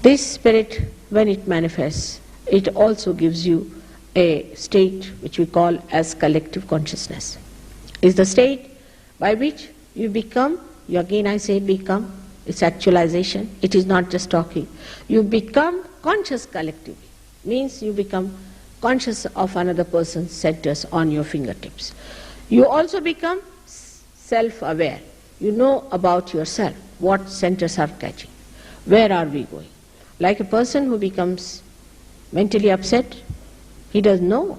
This spirit, when it manifests, it also gives you a state which we call as collective consciousness. It's the state by which you become, again I say become, it's actualization, it is not just talking. You become conscious collectively, means you become conscious of another person's centers on your fingertips. You also become self-aware. You know about yourself, what centers are catching, where are we going. Like a person who becomes mentally upset, he doesn't know.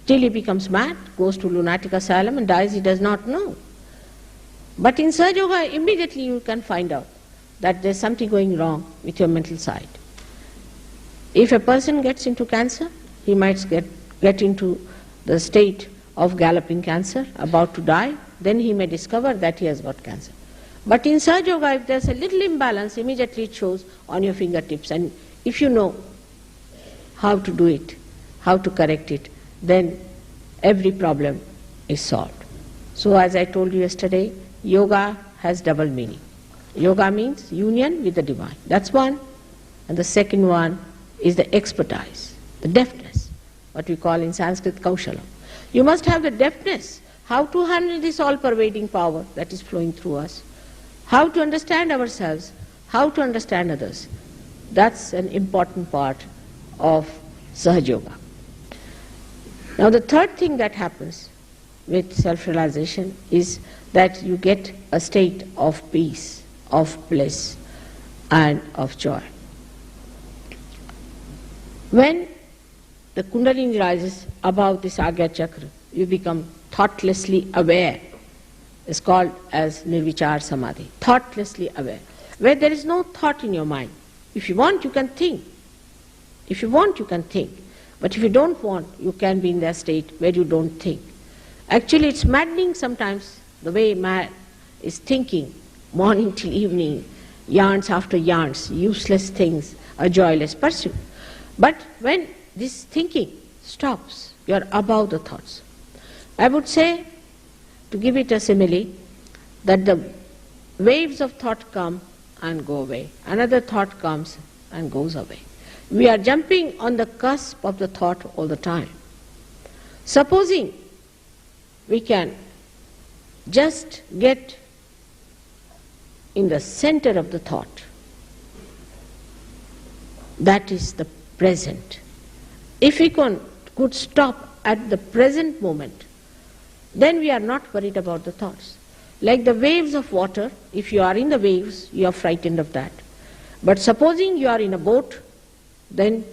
Till he becomes mad, goes to lunatic asylum and dies, he does not know. But in Sahaja Yoga, immediately you can find out that there's something going wrong with your mental side. If a person gets into cancer, he might get into the state of galloping cancer, about to die, then he may discover that he has got cancer. But in Sahaja Yoga, if there's a little imbalance, immediately it shows on your fingertips. And if you know how to do it, how to correct it, then every problem is solved. So as I told you yesterday, yoga has double meaning. Yoga means union with the divine. That's one. And the second one is the expertise, the deftness, what we call in Sanskrit kaushala. You must have the deftness, how to handle this all-pervading power that is flowing through us, how to understand ourselves, how to understand others. That's an important part of Sahaja Yoga. Now the third thing that happens with self-realization is that you get a state of peace, of bliss, and of joy. When the Kundalini rises above this Agya Chakra, you become thoughtlessly aware. It's called as Nirvichar Samadhi, thoughtlessly aware, where there is no thought in your mind. If you want, you can think. If you want, you can think. But if you don't want, you can be in that state where you don't think. Actually, it's maddening sometimes, the way man is thinking, morning till evening, yarns after yarns, useless things, a joyless pursuit. But when this thinking stops, you are above the thoughts. I would say, to give it a simile, that the waves of thought come and go away. Another thought comes and goes away. We are jumping on the cusp of the thought all the time. Supposing we can just get in the center of the thought, that is the present. If we could stop at the present moment, then we are not worried about the thoughts. Like the waves of water, if you are in the waves, you are frightened of that. But supposing you are in a boat, then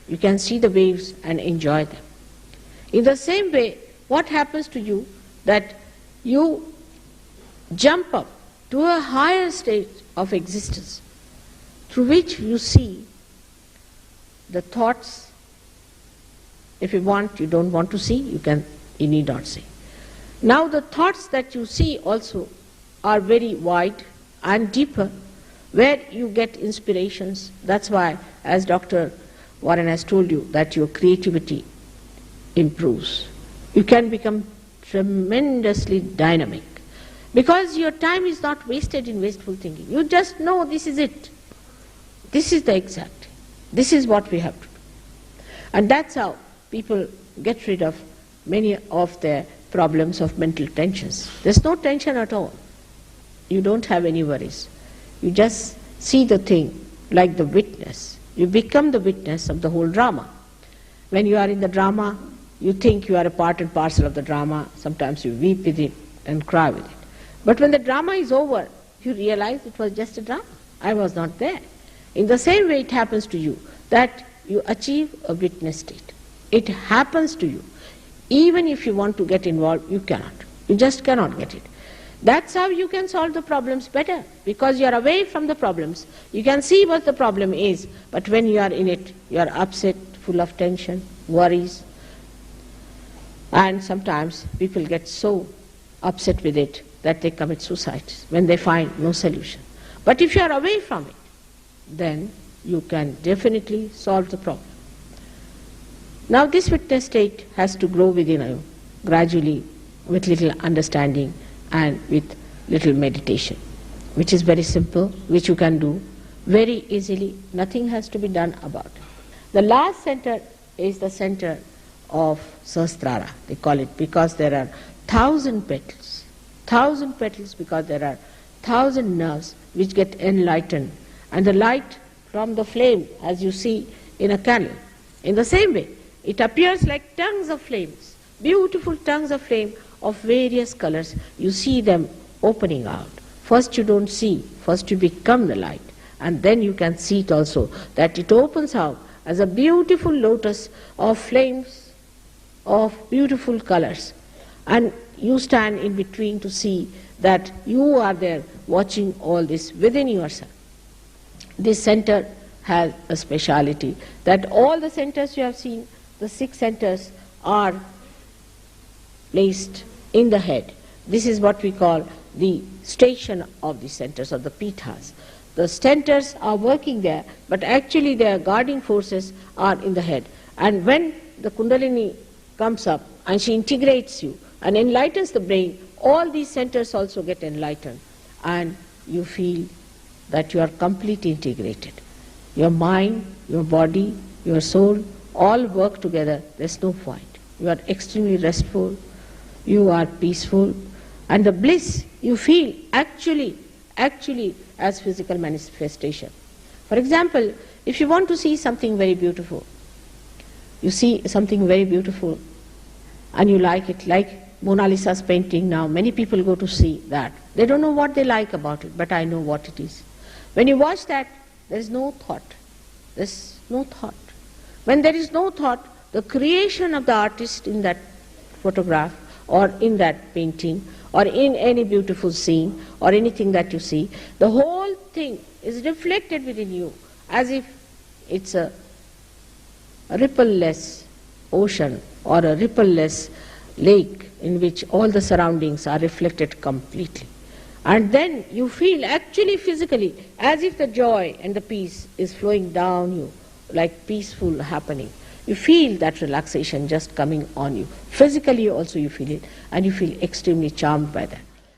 you can see the waves and enjoy them. In the same way, what happens to you that you jump up to a higher state of existence through which you see the thoughts. If you want, you don't want to see, you need not see. Now the thoughts that you see also are very wide and deeper, where you get inspirations. That's why, as Dr. Warren has told you, that your creativity improves. You can become tremendously dynamic, because your time is not wasted in wasteful thinking. You just know this is it. This is the exact. This is what we have to do. And that's how people get rid of many of their problems of mental tensions. There's no tension at all. You don't have any worries. You just see the thing like the witness. You become the witness of the whole drama. When you are in the drama, you think you are a part and parcel of the drama. Sometimes you weep with it and cry with it. But when the drama is over, you realize it was just a drama. I was not there. In the same way it happens to you, that you achieve a witness state. It happens to you. Even if you want to get involved, you cannot. You just cannot get it. That's how you can solve the problems better, because you are away from the problems. You can see what the problem is, but when you are in it, you are upset, full of tension, worries. And sometimes people get so upset with it that they commit suicide when they find no solution. But if you are away from it, then you can definitely solve the problem. Now this witness state has to grow within you gradually, with little understanding and with little meditation, which is very simple, which you can do very easily. Nothing has to be done about it. The last center is the center of Sahasrara, they call it, because there are 1,000 petals. 1,000 petals because there are 1,000 nerves which get enlightened. And the light from the flame, as you see in a candle, in the same way, it appears like tongues of flames, beautiful tongues of flame of various colors. You see them opening out. First you don't see, first you become the light, and then you can see it also, that it opens out as a beautiful lotus of flames of beautiful colors. And you stand in between to see that you are there watching all this within yourself. This center has a speciality, that all the centers you have seen, the 6 centers, are placed in the head. This is what we call the station of the centers, of the pithas. The centers are working there, but actually their guarding forces are in the head. And when the Kundalini comes up and she integrates you and enlightens the brain, all these centers also get enlightened, and you feel that you are completely integrated. Your mind, your body, your soul all work together. There's no fight. You are extremely restful, you are peaceful, and the bliss you feel actually as physical manifestation. For example, if you want to see something very beautiful, you see something very beautiful and you like it, like Mona Lisa's painting now, many people go to see that. They don't know what they like about it, but I know what it is. When you watch that, there is no thought. There's no thought. When there is no thought, the creation of the artist in that photograph or in that painting or in any beautiful scene or anything that you see, the whole thing is reflected within you as if it's a ripple-less ocean or a ripple-less lake in which all the surroundings are reflected completely. And then you feel actually physically as if the joy and the peace is flowing down you, like peaceful happening. You feel that relaxation just coming on you. Physically also you feel it, and you feel extremely charmed by that.